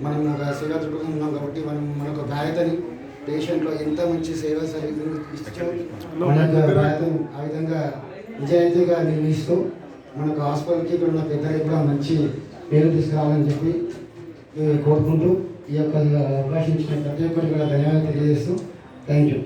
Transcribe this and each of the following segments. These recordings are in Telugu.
మనం ఒక సేవా దృక్పథం ఉన్నాం కాబట్టి మనకు బాధ్యతని పేషెంట్లో ఎంత మంచి సేవ ఇస్తూ మన బాధ్యతను ఆ విధంగా నిజాయితీగా నిర్వహిస్తూ మనకు హాస్పిటల్కి ఇక్కడ ఉన్న పెద్దలకి కూడా మంచి పేరు తీసుకురావాలని చెప్పి కోరుకుంటూ ఈ యొక్క అవకాశం ఇచ్చిన ప్రతి ఒక్కరికి కూడా ధన్యవాదాలు తెలియజేస్తూ థ్యాంక్ యూ.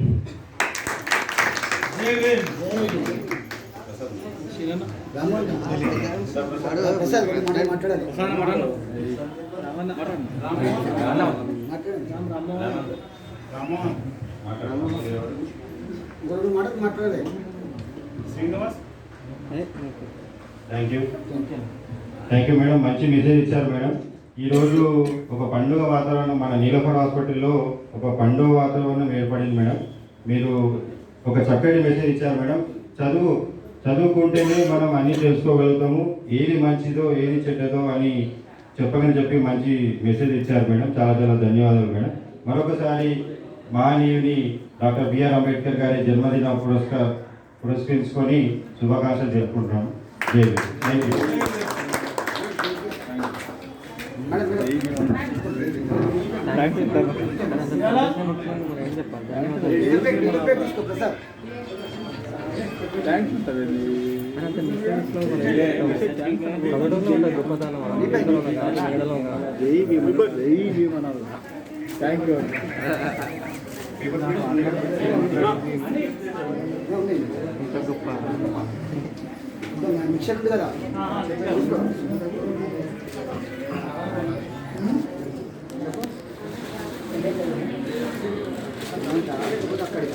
మాట్లాడలేదు. థ్యాంక్ యూ మేడం, మంచి మెసేజ్ ఇచ్చారు మేడం. ఈరోజు ఒక పండుగ వాతావరణం మన నీలకొండ హాస్పిటల్లో ఒక పండుగ వాతావరణం ఏర్పడింది మేడం. మీరు ఒక చక్కటి మెసేజ్ ఇచ్చారు మేడం. చదువుకుంటేనే మనం అన్నీ తెలుసుకోగలుగుతాము, ఏది మంచిదో ఏది చెడ్డదో అని చెప్పి మంచి మెసేజ్ ఇచ్చారు మేడం. చాలా చాలా ధన్యవాదాలు మేడం. మరొకసారి మహనీయుని డాక్టర్ బిఆర్ అంబేద్కర్ గారి జన్మదిన పురస్కరించుకొని శుభాకాంక్షలు జరుపుకుంటున్నాం. Thank you. మిక్సర్ ఉంది కదా అక్కడికి